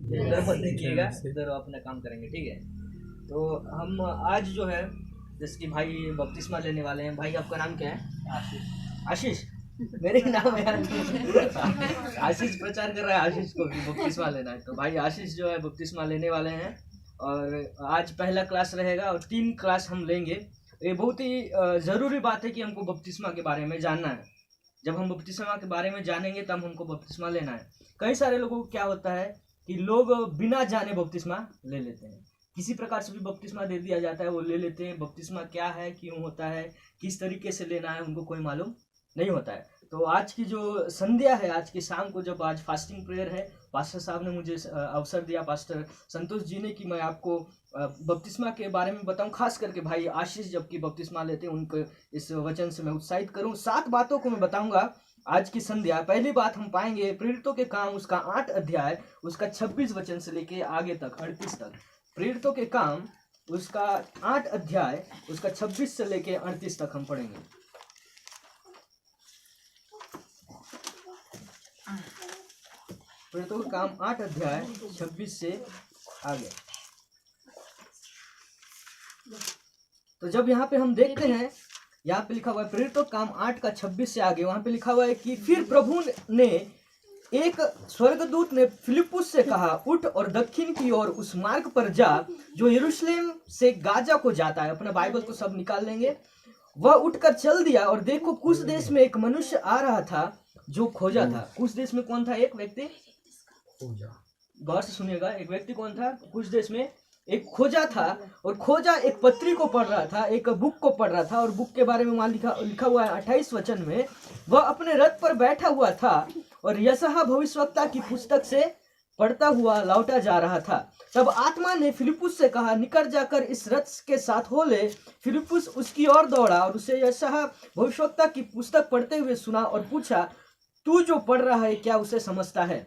इधर मत देखिएगा, इधर अपना काम करेंगे, ठीक है। तो हम आज जो है, जैसे कि भाई बपतिस्मा लेने वाले हैं। भाई आपका नाम क्या है? आशीष। आशीष, मेरे ही नाम है यार। आशीष प्रचार कर रहा है आशीष को भी बपतिस्मा लेना है। तो भाई आशीष जो है बपतिस्मा लेने वाले हैं, और आज पहला क्लास रहेगा और 3 क्लास हम लेंगे। ये बहुत ही ज़रूरी बात है कि हमको बपतिस्मा के बारे में जानना है। जब हम बपतिस्मा के बारे में जानेंगे तब हमको बपतिस्मा लेना है। कई सारे लोगों को क्या होता है कि लोग बिना जाने बपतिस्मा ले लेते हैं। किसी प्रकार से भी बपतिस्मा दे दिया जाता है, वो ले लेते हैं। बपतिस्मा क्या है, क्यों होता है, किस तरीके से लेना है, उनको कोई मालूम नहीं होता है। तो आज की जो संध्या है, आज की शाम को जब आज फास्टिंग प्रेयर है, पास्टर साहब ने मुझे अवसर दिया, पास्टर संतोष जी ने, कि मैं आपको बपतिस्मा के बारे में बताऊं। खास करके भाई आशीष जबकि बपतिस्मा लेते हैं, उनको इस वचन से मैं उत्साहित करूं। 7 बातों को मैं बताऊंगा आज की संध्या। पहली बात हम पाएंगे प्रेरितों के काम, उसका 8 अध्याय, उसका 26 वचन से लेके आगे तक 38 तक। प्रेरितों के काम उसका 8 अध्याय, उसका 26 से लेके 38 तक हम पढ़ेंगे। प्रेरितों का काम 8 अध्याय 26 से आगे। तो जब यहाँ पे हम देखते हैं, यहाँ पे लिखा हुआ है प्रेरितों का काम 8 का 26 से आगे, वहां पे लिखा हुआ है कि फिर प्रभु ने एक स्वर्गदूत ने फिलिप्पुस से कहा, उठ और दक्षिण की ओर उस मार्ग पर जा जो यरूशलेम से गाजा को जाता है। अपने बाइबल को सब निकाल लेंगे। वह उठकर चल दिया, और देखो कुछ देश में एक मनुष्य आ रहा था जो खोजा था। कुछ देश में कौन था? एक व्यक्ति, गौर से सुनिएगा, एक व्यक्ति कौन था? कुछ देश में एक खोजा था, और खोजा एक पत्री को पढ़ रहा था, एक बुक को पढ़ रहा था। और बुक के बारे में वहां लिखा हुआ है 28 वचन में, वह अपने रथ पर बैठा हुआ था और यशायाह भविष्यवक्ता की पुस्तक से पढ़ता हुआ लौटा जा रहा था। तब आत्मा ने फिलिप्पुस से कहा, निकट जाकर इस रथ के साथ हो ले। फिलिप्पुस उसकी ओर दौड़ा और उसे यशायाह भविष्यवक्ता की पुस्तक पढ़ते हुए सुना और पूछा, तू जो पढ़ रहा है क्या उसे समझता है?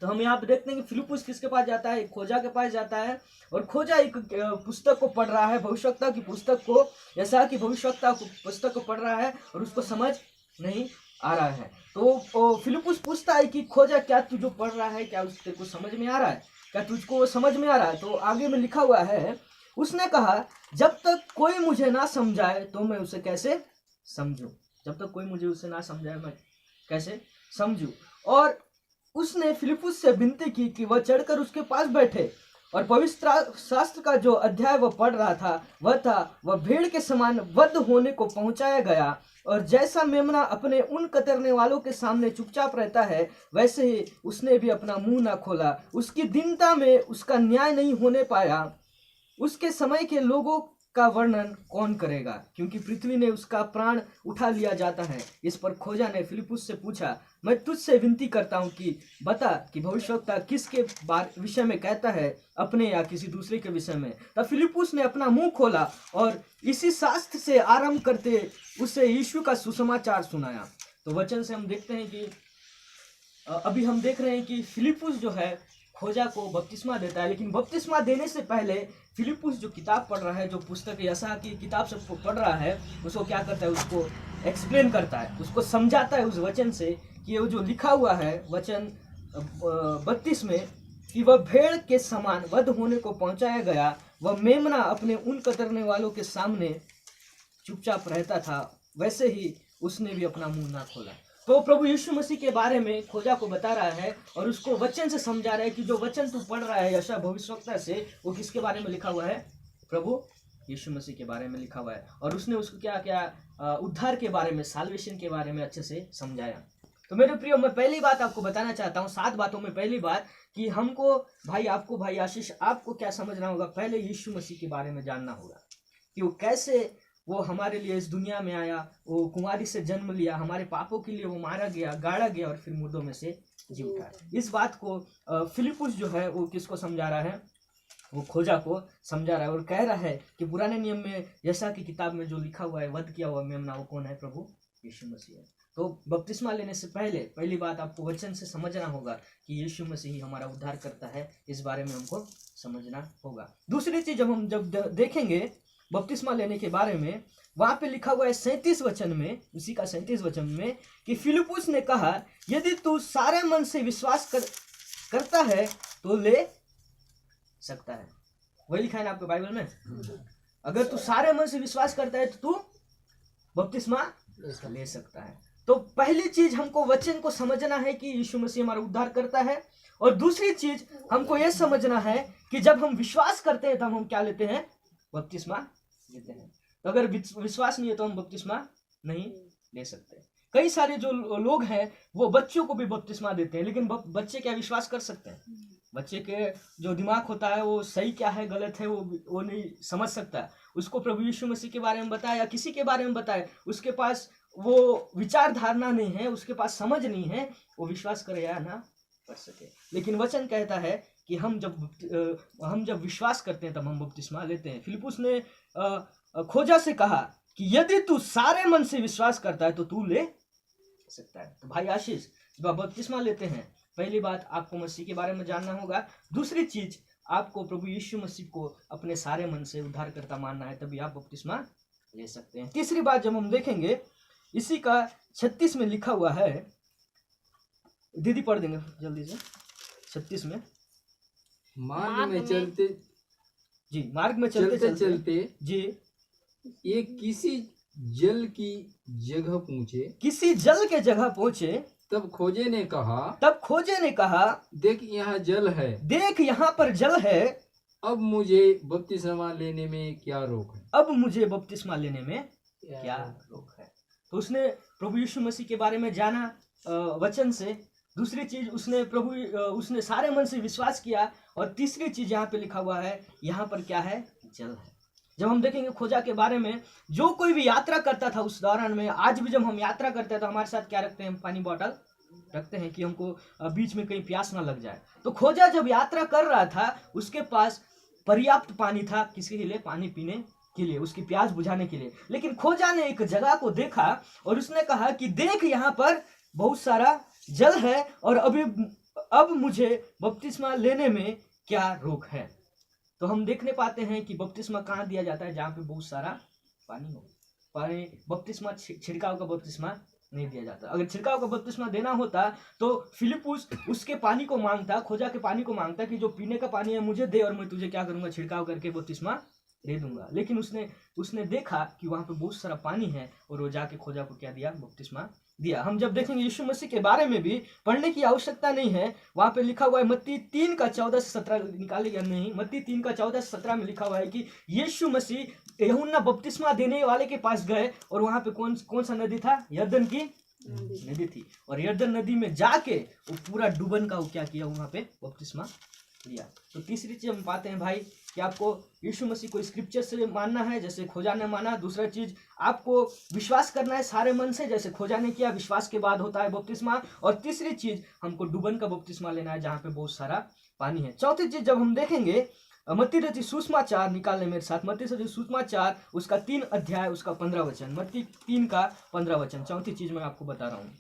तो हम यहाँ पे देखते हैं कि फिलिप्पुस किसके पास जाता है? एक खोजा के पास जाता है, और खोजा एक पुस्तक को पढ़ रहा है, भविष्यवक्ता की पुस्तक को, यशायाह की भविष्यवक्ता पुस्तक को पढ़ रहा है, और उसको समझ नहीं आ रहा है। तो फिलिप्पुस पूछता है कि खोजा, क्या तू जो पढ़ रहा है क्या उससे कुछ समझ में आ रहा है? क्या तुझको समझ में आ रहा है? तो आगे में लिखा हुआ है, उसने कहा, जब तक कोई मुझे ना समझाए तो मैं उसे कैसे समझूं? जब तक कोई मुझे उसे ना समझाए मैं कैसे समझूं? और उसने फिलिप्पुस से विनती की कि वह चढ़कर उसके पास बैठे, और पवित्र शास्त्र का जो अध्याय वह पढ़ रहा था वह भेड़ के समान वध होने को पहुंचाया गया। और जैसा मेमना अपने उन कतरने वालों के सामने चुपचाप रहता है, वैसे ही उसने भी अपना मुंह ना खोला। उसकी दीनता में उसका न्याय नहीं होने पाया। उसके समय के लोगों का वर्णन कौन करेगा, क्योंकि पृथ्वी ने उसका प्राण उठा लिया जाता है। इस पर खोजा ने फिलिप्पुस से पूछा, मैं तुझसे विनती करता हूं कि बता कि भविष्यवक्ता किसके विषय में कहता है, अपने या किसी दूसरे के विषय में? तब फिलिप्पुस ने अपना मुंह खोला और इसी शास्त्र से आरंभ करते उसे यीशु का सुसमाचार सुनाया। तो वचन से हम देखते हैं कि अभी हम देख रहे हैं कि फिलिप्पुस जो है खोजा को बपतिस्मा देता है, लेकिन बपतिस्मा देने से पहले फिलिप्पुस जो किताब पढ़ रहा है, जो पुस्तक यशायाह की किताब से पढ़ रहा है, उसको क्या करता है? उसको एक्सप्लेन करता है, उसको समझाता है उस वचन से कि वो जो लिखा हुआ है वचन 32 में, कि वह भेड़ के समान वध होने को पहुंचाया गया। वह मेमना अपने उन कतरने वालों के सामने चुपचाप रहता था, वैसे ही उसने भी अपना मुंह ना खोला। तो प्रभु यीशु मसीह के बारे में खोजा को बता रहा है, और उसको वचन से समझा रहा है कि जो वचन तू पढ़ रहा है यशायाह भविष्यवक्ता से, वो किसके बारे में लिखा हुआ है? प्रभु यीशु मसीह के बारे में लिखा हुआ है। और उसने उसको क्या क्या उद्धार के बारे में, साल्वेशन के बारे में अच्छे से समझाया। तो मेरे प्रियो, मैं पहली बात आपको बताना चाहता हूँ, 7 बातों में पहली बात कि हमको भाई आशीष, आपको क्या समझना होगा? पहले यीशु मसीह के बारे में जानना होगा कि वो कैसे वो हमारे लिए इस दुनिया में आया, वो कुंवारी से जन्म लिया, हमारे पापों के लिए वो मारा गया, गाड़ा गया, और फिर मुर्दों में से जी उठा। इस बात को फिलिप्पुस जो है वो किसको समझा रहा है? वो खोजा को समझा रहा है, और कह रहा है कि पुराने नियम में यशायाह की किताब में जो लिखा हुआ है, वध किया हुआ मेमना, वो कौन है? प्रभु यीशु मसीह है। तो बपतिस्मा लेने से पहले पहली बात आपको वचन से समझना होगा कि यीशु मसीह ही हमारा उद्धार करता है। इस बारे में हमको समझना होगा। दूसरी चीज, जब देखेंगे बपतिस्मा लेने के बारे में, वहां पे लिखा हुआ है 37 वचन में, उसी का 37 वचन में, कि फिलिप्पुस ने कहा, यदि तू सारे मन से विश्वास करता है तो ले सकता है। वही लिखा है ना आपके बाइबल में। अगर तू सारे मन से विश्वास करता है तो तू बपतिस्मा ले सकता है। तो पहली चीज हमको वचन को समझना है कि यीशु मसीह हमारा उद्धार करता है, और दूसरी चीज हमको यह समझना है कि जब हम विश्वास करते हैं तब हम क्या लेते हैं, बपतिस्मा लेते हैं। तो अगर विश्वास नहीं है तो हम बपतिस्मा नहीं ले सकते। कई सारे जो लोग हैं वो बच्चों को भी बपतिस्मा देते हैं, लेकिन बच्चे क्या विश्वास कर सकते हैं? बच्चे के जो दिमाग होता है वो सही क्या है गलत है वो नहीं समझ सकता। उसको प्रभु यीशु मसीह के बारे में बताए या किसी के बारे में बताए, उसके पास वो विचार धारणा नहीं है, उसके पास समझ नहीं है, वो विश्वास करे या ना कर सके। लेकिन वचन कहता है कि हम जब विश्वास करते हैं तब हम बपतिस्मा लेते हैं। फिलिप्पुस ने खोजा से कहा कि यदि तू सारे मन से विश्वास करता है तो तू ले सकता है। तो भाई आशीष, जब आप बपतिस्मा लेते हैं, पहली बात आपको मसीह के बारे में जानना होगा। दूसरी चीज, आपको प्रभु यीशु मसीह को अपने सारे मन से उद्धारकर्ता मानना है, तभी आप बपतिस्मा ले सकते हैं। तीसरी बात जब हम देखेंगे, इसी का 36 में लिखा हुआ है, दीदी पढ़ देंगे जल्दी से। 36 में मार्ग में चलते जी, मार्ग में चलते जी एक किसी जल की जगह पहुँचे, किसी जल के जगह पहुंचे, तब खोजे ने कहा देख यहाँ जल है, देख यहाँ पर जल है, अब मुझे बपतिस्मा लेने में क्या रोक है? अब मुझे बपतिस्मा लेने में क्या रोक है? तो उसने प्रभु यीशु मसीह के बारे में जाना वचन से। दूसरी चीज, उसने सारे मन से विश्वास किया। और तीसरी चीज यहाँ पे लिखा हुआ है, यहाँ पर क्या है, जल है। जब हम देखेंगे खोजा के बारे में, जो कोई भी यात्रा करता था उस दौरान में, आज भी जब हम यात्रा करते हैं तो हमारे साथ क्या रखते हैं, हम पानी बॉटल रखते हैं कि हमको बीच में कहीं प्यास ना लग जाए। तो खोजा जब यात्रा कर रहा था, उसके पास पर्याप्त पानी था किसी के लिए, पानी पीने के लिए, उसकी प्यास बुझाने के लिए। लेकिन खोजा ने एक जगह को देखा और उसने कहा कि देख यहाँ पर बहुत सारा जल है, और अब मुझे बपतिस्मा लेने में क्या रोक है? तो हम देखने पाते हैं कि बपतिस्मा कहाँ दिया जाता है, जहाँ पे बहुत सारा पानी हो। पानी बपतिस्मा, छिड़काव का बपतिस्मा नहीं दिया जाता। अगर छिड़काव का बपतिस्मा देना होता तो फिलिप्पुस उसके पानी को मांगता, खोजा के पानी को मांगता कि जो पीने का पानी है मुझे दे और मैं तुझे क्या करूंगा, छिड़काव करके बपतिस्मा दे दूंगा। लेकिन उसने देखा कि वहां पे बहुत सारा पानी है और वो जाके खोजा को क्या दिया, बपतिस्मा दिया। हम जब देखेंगे यीशु मसीह के बारे में भी पढ़ने की आवश्यकता नहीं है, वहां पे लिखा हुआ है मत्ती 3 का 14 से 17 निकालेगा नहीं, मत्ती 3 का 14 से 17 में लिखा हुआ है कि यीशु मसीह यूहन्ना बपतिस्मा देने वाले के पास गए और वहां पे कौन सा नदी था, यरदन की नदी थी। और यरदन नदी में जाके वो पूरा डूबन का क्या किया, वहां पे बपतिस्मा लिया। तो तीसरी चीज हम पाते हैं भाई कि आपको यीशु मसीह को स्क्रिप्चर से मानना है, जैसे खोजा ने माना। दूसरा चीज, आपको विश्वास करना है सारे मन से, जैसे खोजा ने किया। विश्वास के बाद होता है बपतिस्मा। और तीसरी चीज, हमको डुबन का बपतिस्मा लेना है, जहाँ पे बहुत सारा पानी है। चौथी चीज जब हम देखेंगे, मत्ती रचित सुसमाचार निकालने मेरे साथ, मत्ती रचित सुसमाचार उसका 3 अध्याय उसका 15 वचन, मत्ती 3 का 15 वचन। चौथी चीज मैं आपको बता रहा हूँ,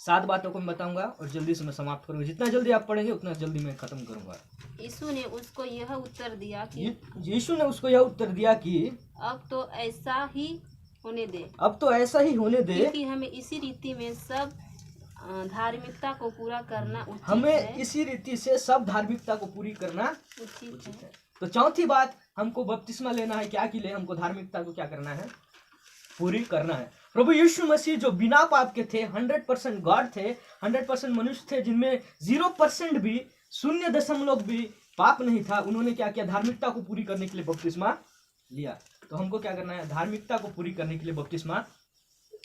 7 बातों को मैं बताऊंगा और जल्दी से मैं समाप्त करूंगा। जितना जल्दी आप पढ़ेंगे उतना जल्दी मैं खत्म करूंगा। यीशु ने उसको यह उत्तर दिया कि अब तो ऐसा ही होने दे, क्योंकि हमें इसी रीति में सब धार्मिकता को पूरा करना इसी रीति से सब धार्मिकता को पूरी करना उचित है। तो चौथी बात, हमको बपतिस्मा लेना है क्या के लिए, हमको धार्मिकता को क्या करना है, पूरी करना है। प्रभु यीशु मसीह जो बिना पाप के थे, 100% गॉड थे, 100% मनुष्य थे, जिनमें 0% भी, 0 भी पाप नहीं था, उन्होंने क्या किया, धार्मिकता को पूरी करने के लिए बपतिस्मा लिया। तो हमको क्या करना है, धार्मिकता को पूरी करने के लिए बपतिस्मा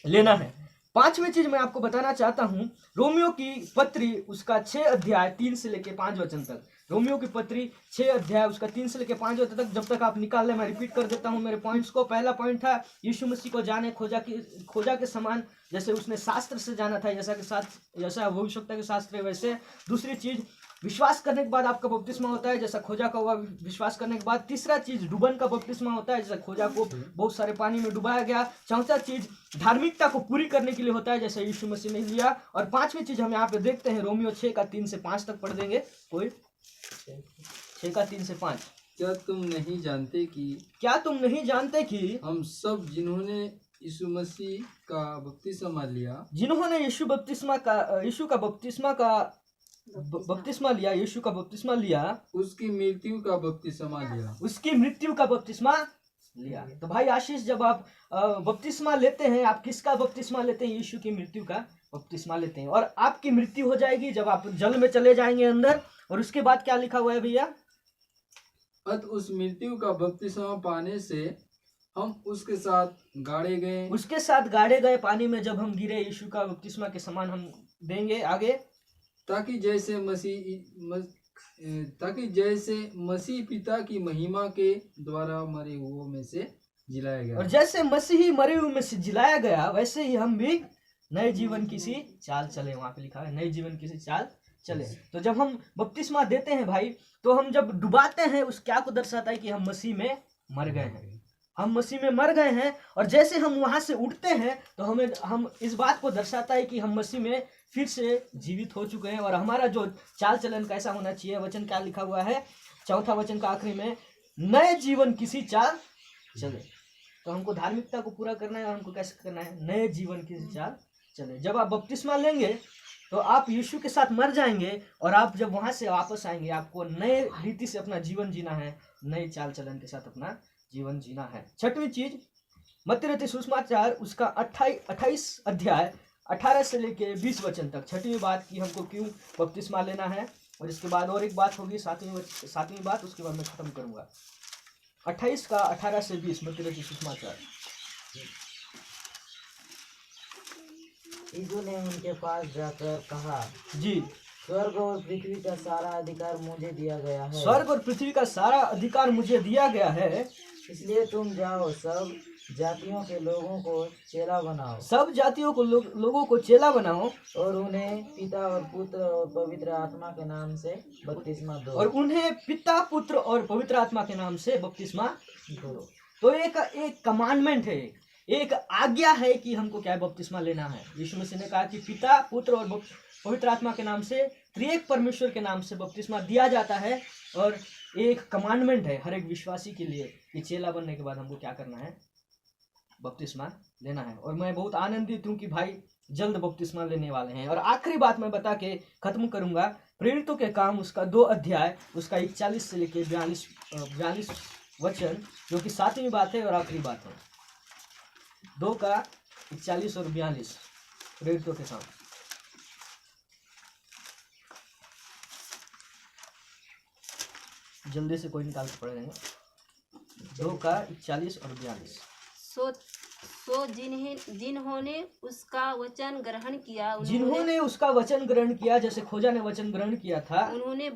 लेना है। पांचवी चीज मैं आपको बताना चाहता हूं, रोमियो की पत्री उसका 6 अध्याय 3 से लेके 5 वचन तक। रोमियो की पत्री 6 अध्याय उसका 3 से लेके 5 वचन तक। जब तक आप निकाल ले, मैं रिपीट कर देता हूं मेरे पॉइंट्स को। पहला पॉइंट था, यीशु मसीह को जाने खोजा के समान, जैसे उसने शास्त्र से जाना था, जैसा भविष्यवक्ता के शास्त्र है वैसे। दूसरी चीज, विश्वास करने के बाद आपका बपतिस्मा होता है, जैसा खोजा का हुआ विश्वास करने के बाद। तीसरा चीज, डुबन का बपतिस्मा होता है, जैसा खोजा को बहुत सारे पानी में डुबाया गया। चौथा चीज, धार्मिकता को पूरी करने के लिए होता है, जैसा यीशु मसीह ने लिया। और पांचवी चीज हम यहाँ पे देखते हैं, रोमियो 6 का 3 से 5 तक पढ़ देंगे कोई, 6 का 3 से 5। क्या तुम नहीं जानते कि हम सब जिन्होंने यीशु मसीह का बपतिस्मा लिया, जिन्होंने यीशु का बपतिस्मा का बपतिस्मा लिया, यीशु का बपतिस्मा लिया, उसकी मृत्यु का बपतिस्मा लिया, उसकी मृत्यु का बपतिस्मा लिया। तो भाई आशीष, जब आप बपतिस्मा लेते हैं, आप किसका बपतिस्मा लेते हैं? यीशु की मृत्यु का बपतिस्मा लेते हैं। और आपकी मृत्यु हो जाएगी जब आप जल में चले जाएंगे अंदर। और उसके बाद क्या लिखा हुआ है भैया? अत उस मृत्यु का बपतिस्मा पाने से हम उसके साथ गाड़े गए, उसके साथ गाड़े गए पानी में। जब हम गिरे, यीशु का बपतिस्मा के समान हम देंगे। आगे, ताकि जैसे मसीह पिता की महिमा के द्वारा मरे हुओं में से जिलाया गया। और जैसे मसीही मरे हुए में से जिलाया गया, वैसे ही हम भी नए जीवन की सी चाल चले। वहां पे लिखा है नए जीवन की सी चाल चले। तो जब हम बपतिस्मा देते हैं भाई, तो हम जब डुबाते हैं, उस क्या को दर्शाता है कि हम मसीह में मर गए हैं। हम मसीह में मर गए हैं। और जैसे हम वहां से उठते हैं, तो हम इस बात को दर्शाता है कि हम मसीह में फिर से जीवित हो चुके हैं। और हमारा जो चाल चलन कैसा होना चाहिए? वचन क्या लिखा हुआ है? 4 वचन का आखिरी में, नए जीवन किसी चाल चले। तो हमको धार्मिकता को पूरा करना है। और हमको कैसे करना है? नए जीवन किसी चाल चले। जब आप बपतिस्मा लेंगे, तो आप यीशु के साथ मर जाएंगे। और आप जब वहां से वापस आएंगे, आपको नए रीति से अपना जीवन जीना है, नए चाल चलन के साथ अपना जीवन जीना है। 6वीं चीज, मत्ती रचित सुसमाचार उसका 28 अध्याय 18 से लेके 20 वचन तक। 6वीं बात की हमको क्यों बपतिस्मा लेना है। और इसके बाद और एक बात होगी, 7वीं बात, उसके बाद मैं खत्म करूंगा। 28 का 18 से 20 मत्ती रचित सुसमाचार। यीशु ने उनके पास जाकर कहा, जी, स्वर्ग और पृथ्वी का सारा अधिकार मुझे दिया गया है। स्वर्ग और पृथ्वी का सारा अधिकार मुझे दिया गया है। इसलिए तुम जाओ, सब जातियों के लोगों को चेला बनाओ। सब जातियों को लोगों को चेला बनाओ। और उन्हें पिता और पुत्र और पवित्र आत्मा के नाम से बपतिस्मा दो। और उन्हें पिता, पुत्र और पवित्र आत्मा के नाम से बपतिस्मा दो। तो एक कमांडमेंट है, एक आज्ञा है कि हमको क्या बपतिस्मा लेना है। यीशु मसीह ने कहा कि पिता, पुत्र और पवित्र आत्मा के नाम से, त्रिएक परमेश्वर के नाम से बपतिस्मा दिया जाता है। और एक कमांडमेंट है हर एक विश्वासी के लिए कि चेला बनने के बाद हमको क्या करना है? बपतिस्मा लेना है। और मैं बहुत आनंदित हूँ कि भाई जल्द बपतिस्मा लेने वाले हैं। और आखिरी बात मैं बता के खत्म करूंगा। प्रेरितों के काम उसका 2 अध्याय उसका 41 से लेके 42 वचन, जो कि 7वीं बात है और आखिरी बात है। 2 का 41 और 42 प्रेरितों के काम। जल्दी से कोई निकाल के पढ़ लेंगे। 2 का 41 और 42। सो जिन्होंने उसका वचन ग्रहण किया, जिन्होंने उसका वचन ग्रहण किया जैसे खोजा ने वचन ग्रहण किया था, उन्होंने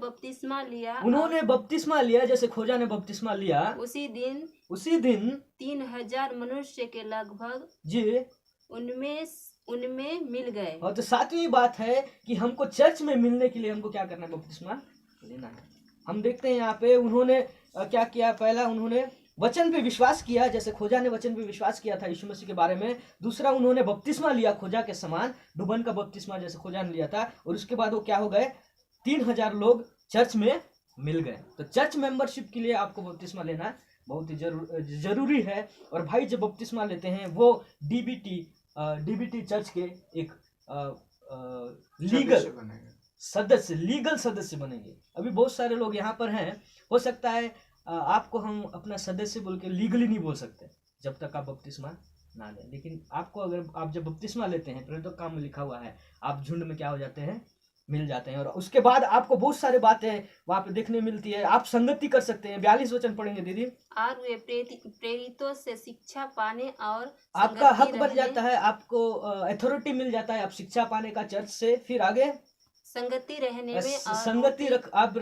बपतिस्मा लिया जैसे खोजा ने बपतिस्मा लिया। उसी दिन 3000 मनुष्य के लगभग जी उनमें मिल गए। और तो 7वीं बात है कि हमको चर्च में मिलने के लिए हमको क्या करना है? बपतिस्मा लेना है। हम देखते हैं यहाँ पे उन्होंने क्या किया। पहला, उन्होंने वचन पे विश्वास किया, जैसे खोजा ने वचन पे विश्वास किया था यीशु मसीह के बारे में। दूसरा, उन्होंने बपतिस्मा लिया खोजा के समान, डुबन का बपतिस्मा जैसे खोजा ने लिया था। और उसके बाद वो क्या हो गए? 3000 लोग चर्च में मिल गए। तो चर्च मेंबरशिप के लिए आपको बपतिस्मा लेना बहुत ही जरूरी है। और भाई जब बपतिस्मा लेते हैं, वो डीबीटी चर्च के एक लीगल सदस्य बनेंगे। अभी बहुत सारे लोग यहाँ पर हैं, हो सकता है आपको हम अपना सदस्य बोल के लीगली नहीं बोल सकते जब तक आप बपतिस्मा ना लें। लेकिन आपको, अगर आप जब बपतिस्मा लेते हैं, प्रेरितों के काम में लिखा हुआ है, आप झुंड में क्या हो जाते हैं? मिल जाते हैं। और उसके बाद आपको बहुत सारी बातें वहाँ पे देखने मिलती है। आप संगति कर सकते हैं। 42 वचन पढ़ेंगे दीदी। और वे प्रेरितों से शिक्षा पाने और आपका हक बन जाता है, आपको अथॉरिटी मिल जाता है, आप शिक्षा पाने का चर्च से। फिर आगे संगति रहने में, आप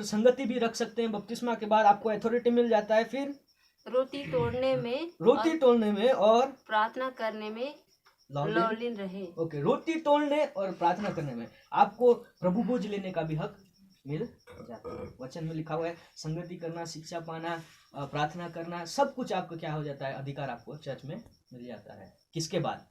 संगति भी रख सकते हैं। बपतिस्मा के बाद आपको अथॉरिटी मिल जाता है। फिर रोटी तोड़ने में और प्रार्थना करने में लौलीन रहे। ओके, रोटी तोड़ने और प्रार्थना करने में आपको प्रभु भोज लेने का भी हक मिल जाता है। वचन में लिखा हुआ है संगति करना, शिक्षा पाना, प्रार्थना करना, सब कुछ आपको क्या हो जाता है? अधिकार आपको चर्च में मिल जाता है। किसके बाद?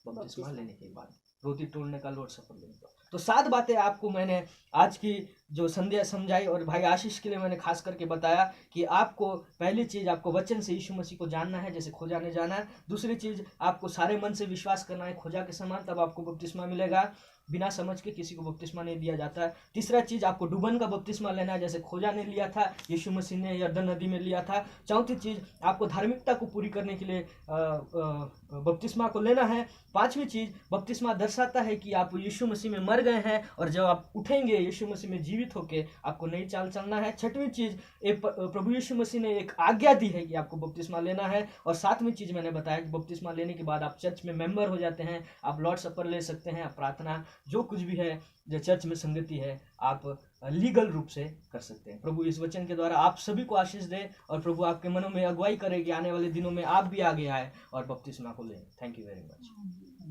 बपतिस्मा लेने के बाद, रोटी तोड़ने का, लॉर्ड सफर लेने का। तो 7 बातें आपको मैंने आज की जो संध्या समझाई। और भाई आशीष के लिए मैंने खास करके बताया कि आपको पहली चीज, आपको वचन से यीशु मसीह को जानना है जैसे खोजा ने जाना है। दूसरी चीज, आपको सारे मन से विश्वास करना है खोजा के समान, तब आपको बपतिस्मा मिलेगा। बिना समझ के किसी को बपतिस्मा नहीं दिया जाता है। तीसरा चीज़, आपको डूबन का बपतिस्मा लेना है, जैसे खोजा ने लिया था, यीशु मसीह ने यरदन नदी में लिया था। चौथी चीज़, आपको धार्मिकता को पूरी करने के लिए बपतिस्मा को लेना है। पांचवी चीज़, बपतिस्मा दर्शाता है कि आप यीशु मसीह में मर गए हैं और जब आप उठेंगे यीशु मसीह में जीवित होके आपको नई चाल चलना है। छठवीं चीज़, प्रभु यीशु मसीह ने एक आज्ञा दी है कि आपको बपतिस्मा लेना है। और सातवीं चीज़ मैंने बताया कि बपतिस्मा लेने के बाद आप चर्च में मेंबर हो जाते हैं, आप लॉर्ड सपर ले सकते हैं, आप प्रार्थना जो कुछ भी है जो चर्च में संगति है आप लीगल रूप से कर सकते हैं। प्रभु इस वचन के द्वारा आप सभी को आशीष दे और प्रभु आपके मनों में अगुवाई करे कि आने वाले दिनों में आप भी आगे आए और बपतिस्मा को लें। Thank you very much.